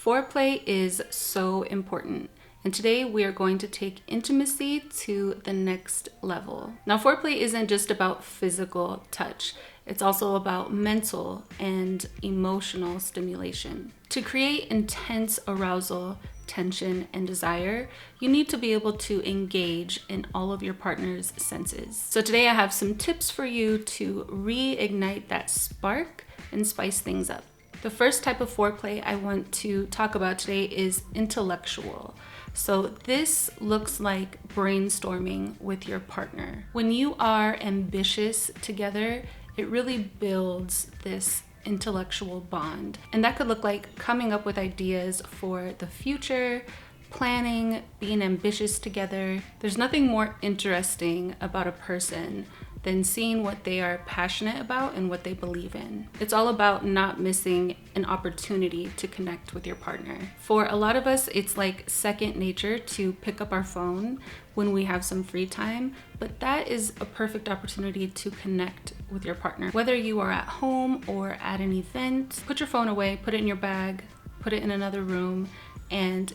Foreplay is so important, and today we are going to take intimacy to the next level. Now, foreplay isn't just about physical touch. It's also about mental and emotional stimulation. To create intense arousal, tension, and desire, you need to be able to engage in all of your partner's senses. So today I have some tips for you to reignite that spark and spice things up. The first type of foreplay I want to talk about today is intellectual. So this looks like brainstorming with your partner. When you are ambitious together, it really builds this intellectual bond. And that could look like coming up with ideas for the future, planning, being ambitious together. There's nothing more interesting about a person than seeing what they are passionate about and what they believe in. It's all about not missing an opportunity to connect with your partner. For a lot of us, it's like second nature to pick up our phone when we have some free time, but that is a perfect opportunity to connect with your partner. Whether you are at home or at an event, put your phone away, put it in your bag, put it in another room, and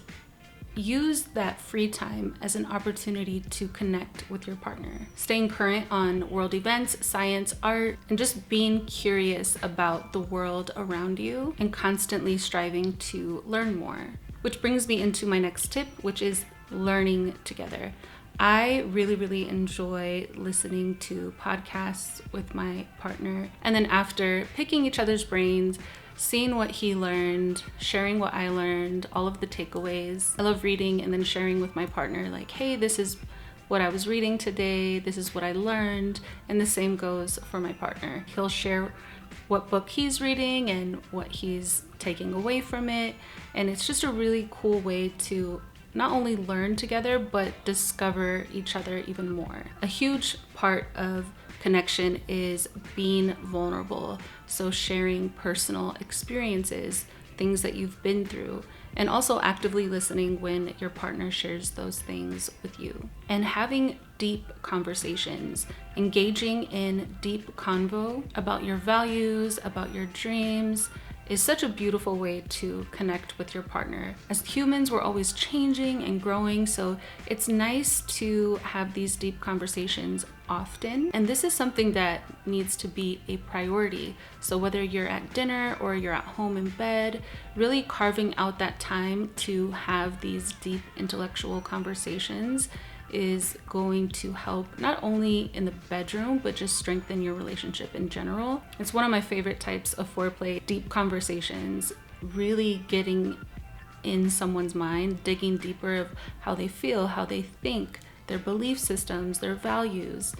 use that free time as an opportunity to connect with your partner. Staying current on world events, science, art, and just being curious about the world around you and constantly striving to learn more. Which brings me into my next tip, which is learning together. I really enjoy listening to podcasts with my partner, and then after picking each other's brains, seeing what he learned, sharing what I learned, all of the takeaways. I love reading and then sharing with my partner, like, hey, this is what I was reading today, this is what I learned, and the same goes for my partner. He'll share what book he's reading and what he's taking away from it, and it's just a really cool way to not only learn together, but discover each other even more. A huge part of connection is being vulnerable. So sharing personal experiences, things that you've been through, and also actively listening when your partner shares those things with you. And having deep conversations, engaging in deep convo about your values, about your dreams, is such a beautiful way to connect with your partner. As humans, we're always changing and growing, so it's nice to have these deep conversations often. And this is something that needs to be a priority. So whether you're at dinner or you're at home in bed, really carving out that time to have these deep intellectual conversations is going to help not only in the bedroom, but just strengthen your relationship in general. It's one of my favorite types of foreplay, deep conversations, really getting in someone's mind, digging deeper of how they feel, how they think, their belief systems, their values,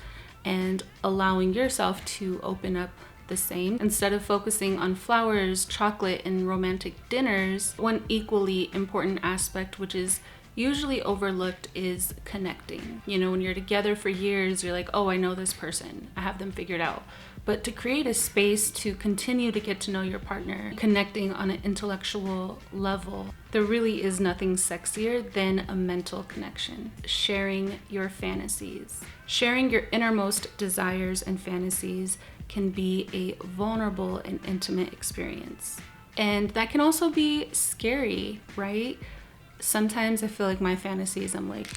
and allowing yourself to open up the same. Instead of focusing on flowers, chocolate, and romantic dinners, one equally important aspect, which is usually overlooked, is connecting. You know, when you're together for years, you're like, oh, I know this person, I have them figured out. But to create a space to continue to get to know your partner, connecting on an intellectual level, there really is nothing sexier than a mental connection. Sharing your fantasies. Sharing your innermost desires and fantasies can be a vulnerable and intimate experience. And that can also be scary, right? Sometimes I feel like my fantasies, I'm like,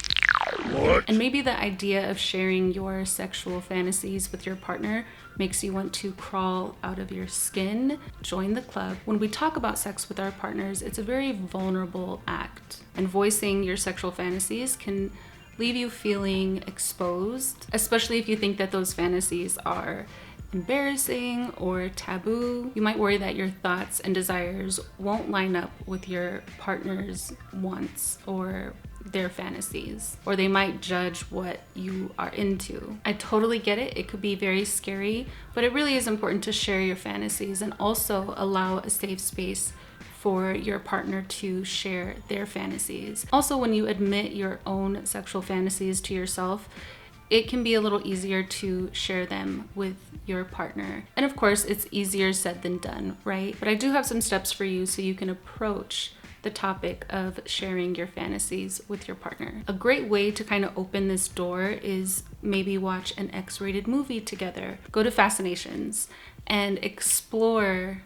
what? And maybe the idea of sharing your sexual fantasies with your partner makes you want to crawl out of your skin. Join the club. When we talk about sex with our partners, it's a very vulnerable act. And voicing your sexual fantasies can leave you feeling exposed, especially if you think that those fantasies are embarrassing or taboo. You might worry that your thoughts and desires won't line up with your partner's wants or their fantasies, or they might judge what you are into. I totally get it. It could be very scary, but it really is important to share your fantasies and also allow a safe space for your partner to share their fantasies. Also, when you admit your own sexual fantasies to yourself, it can be a little easier to share them with your partner. And of course, it's easier said than done, right? But I do have some steps for you so you can approach the topic of sharing your fantasies with your partner. A great way to kind of open this door is maybe watch an X-rated movie together. Go to Fascinations and explore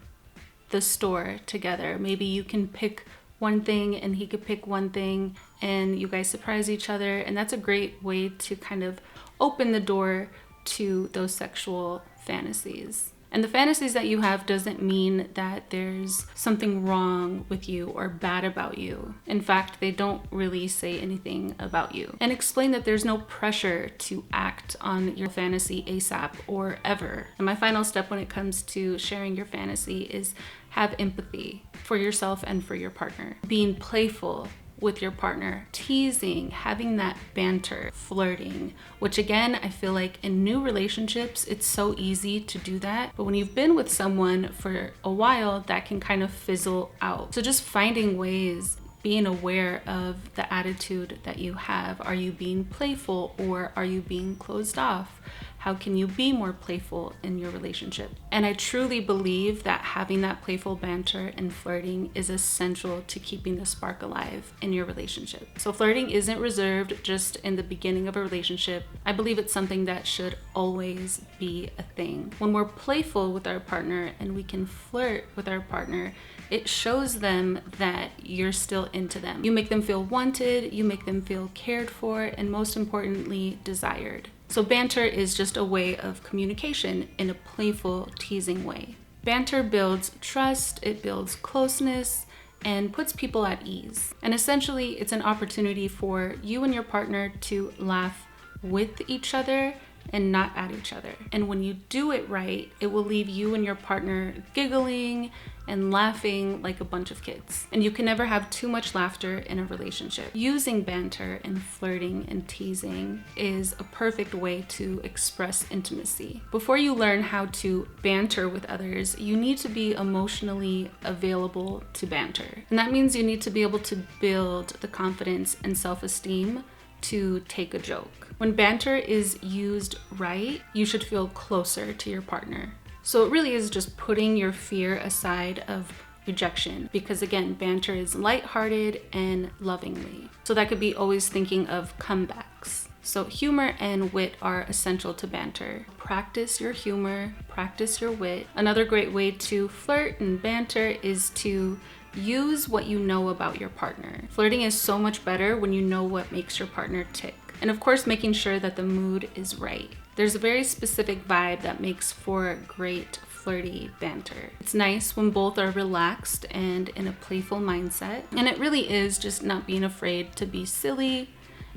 the store together. Maybe you can pick one thing and he could pick one thing, and you guys surprise each other. And that's a great way to kind of open the door to those sexual fantasies. And the fantasies that you have doesn't mean that there's something wrong with you or bad about you. In fact, they don't really say anything about you. And explain that there's no pressure to act on your fantasy ASAP or ever. And my final step when it comes to sharing your fantasy is have empathy for yourself and for your partner. Being playful with your partner, teasing, having that banter, flirting, which again, I feel like in new relationships, it's so easy to do that. But when you've been with someone for a while, that can kind of fizzle out. So just finding ways, being aware of the attitude that you have. Are you being playful or are you being closed off? How can you be more playful in your relationship? And I truly believe that having that playful banter and flirting is essential to keeping the spark alive in your relationship. So flirting isn't reserved just in the beginning of a relationship. I believe it's something that should always be a thing. When we're playful with our partner and we can flirt with our partner, it shows them that you're still into them. You make them feel wanted, you make them feel cared for, and most importantly, desired. So banter is just a way of communication in a playful, teasing way. Banter builds trust, it builds closeness, and puts people at ease. And essentially, it's an opportunity for you and your partner to laugh with each other and not at each other. And when you do it right, it will leave you and your partner giggling and laughing like a bunch of kids. And you can never have too much laughter in a relationship. Using banter and flirting and teasing is a perfect way to express intimacy. Before you learn how to banter with others, you need to be emotionally available to banter. And that means you need to be able to build the confidence and self-esteem to take a joke. When banter is used right, you should feel closer to your partner. So it really is just putting your fear aside of rejection, because again, banter is lighthearted and lovingly. So that could be always thinking of comebacks. So humor and wit are essential to banter. Practice your humor, practice your wit. Another great way to flirt and banter is to use what you know about your partner. Flirting is so much better when you know what makes your partner tick. And of course, making sure that the mood is right. There's a very specific vibe that makes for great flirty banter. It's nice when both are relaxed and in a playful mindset. And it really is just not being afraid to be silly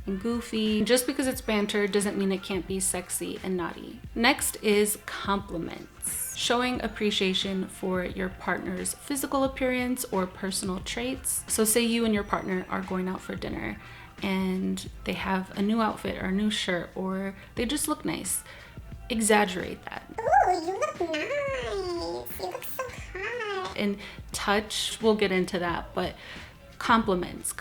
and goofy. Just because it's banter doesn't mean it can't be sexy and naughty. Next is compliments. Showing appreciation for your partner's physical appearance or personal traits. So say you and your partner are going out for dinner and they have a new outfit or a new shirt, or they just look nice. Exaggerate that. Ooh, you look nice. You look so hot. And touch, we'll get into that, but compliments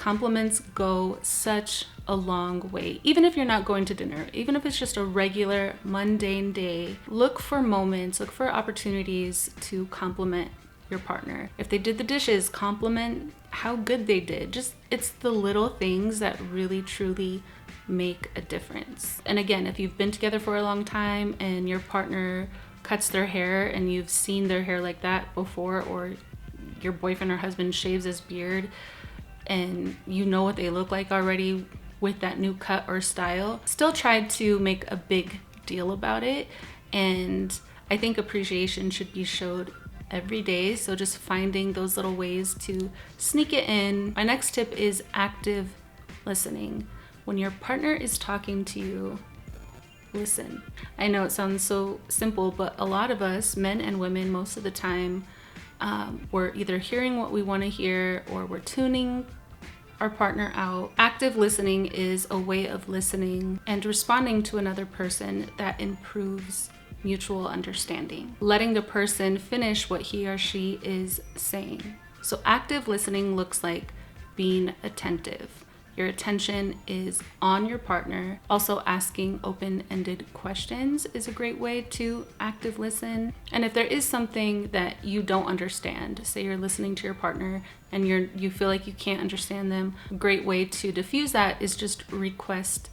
go such a long way. Even if you're not going to dinner, even if it's just a regular mundane day, look for moments, look for opportunities to compliment your partner. If they did the dishes, compliment how good they did. Just, it's the little things that really truly make a difference. And again, if you've been together for a long time and your partner cuts their hair and you've seen their hair like that before, or your boyfriend or husband shaves his beard and you know what they look like already with that new cut or style, still try to make a big deal about it. And I think appreciation should be showed every day. So just finding those little ways to sneak it in. My next tip is active listening. When your partner is talking to you, listen. I know it sounds so simple, but a lot of us, men and women, most of the time, we're either hearing what we want to hear or we're tuning our partner out. Active listening is a way of listening and responding to another person that improves mutual understanding, letting the person finish what he or she is saying. So active listening looks like being attentive. Your attention is on your partner. Also, asking open-ended questions is a great way to active listen. And if there is something that you don't understand, say you're listening to your partner and you feel like you can't understand them, a great way to diffuse that is just request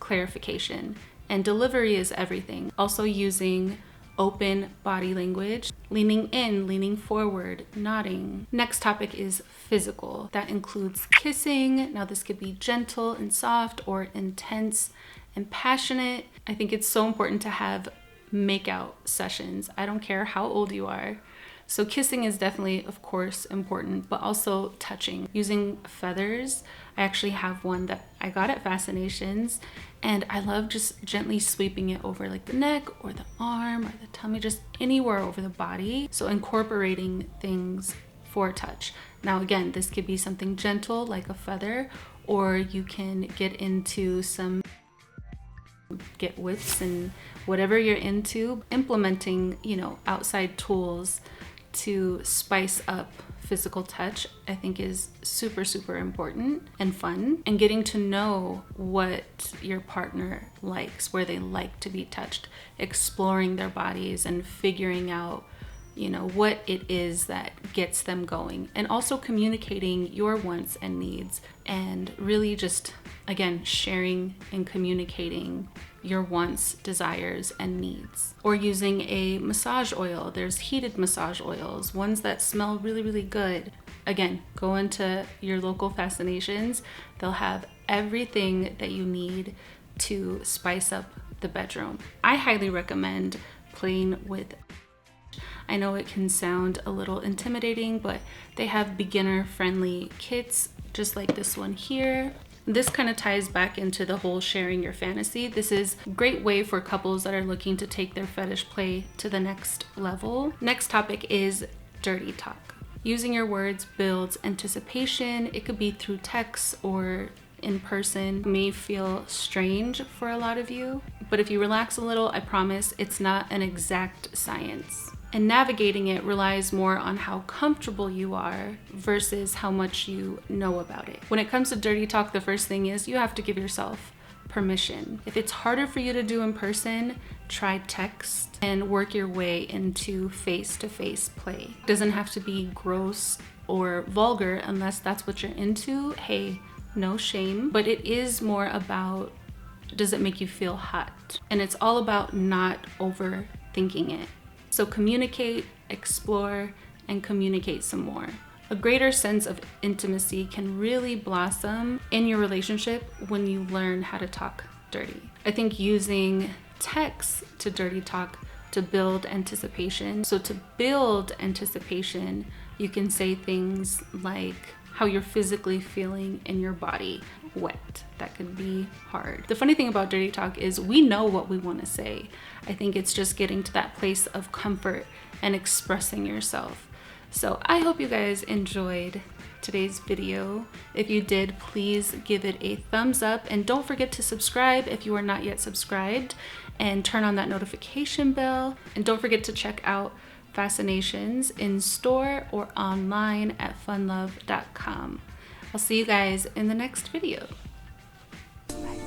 clarification. And delivery is everything. Also using open body language, leaning in, leaning forward, nodding. Next topic is physical. That includes kissing. Now this could be gentle and soft or intense and passionate. I think it's so important to have makeout sessions. I don't care how old you are. So kissing is definitely, of course, important, but also touching. Using feathers. I actually have one that I got at Fascinations, and I love just gently sweeping it over like the neck or the arm or the tummy, just anywhere over the body. So incorporating things for touch. Now again, this could be something gentle like a feather, or you can get into some whips and whatever you're into, implementing, outside tools to spice up physical touch, I think is super, super important and fun. And getting to know what your partner likes, where they like to be touched, exploring their bodies and figuring out, what it is that gets them going. And also communicating your wants and needs, and really just, again, sharing and communicating your wants, desires, and needs. Or using a massage oil. There's heated massage oils, ones that smell really, really good. Again, go into your local Fascinations. They'll have everything that you need to spice up the bedroom. I highly recommend playing with. I know it can sound a little intimidating, but they have beginner-friendly kits, just like this one here. This kind of ties back into the whole sharing your fantasy. This is a great way for couples that are looking to take their fetish play to the next level. Next topic is dirty talk. Using your words builds anticipation. It could be through text or in person. It may feel strange for a lot of you, but if you relax a little, I promise it's not an exact science. And navigating it relies more on how comfortable you are versus how much you know about it. When it comes to dirty talk, the first thing is you have to give yourself permission. If it's harder for you to do in person, try text and work your way into face-to-face play. It doesn't have to be gross or vulgar unless that's what you're into. Hey, no shame. But it is more about, does it make you feel hot? And it's all about not overthinking it. So communicate, explore, and communicate some more. A greater sense of intimacy can really blossom in your relationship when you learn how to talk dirty. I think using text to dirty talk to build anticipation. So to build anticipation, you can say things like how you're physically feeling in your body. Wet. That could be hard. The funny thing about dirty talk is we know what we want to say. I think it's just getting to that place of comfort and expressing yourself. So I hope you guys enjoyed today's video. If you did, please give it a thumbs up, and don't forget to subscribe if you are not yet subscribed, and turn on that notification bell. And don't forget to check out Fascinations in store or online at funlove.com. I'll see you guys in the next video. Bye.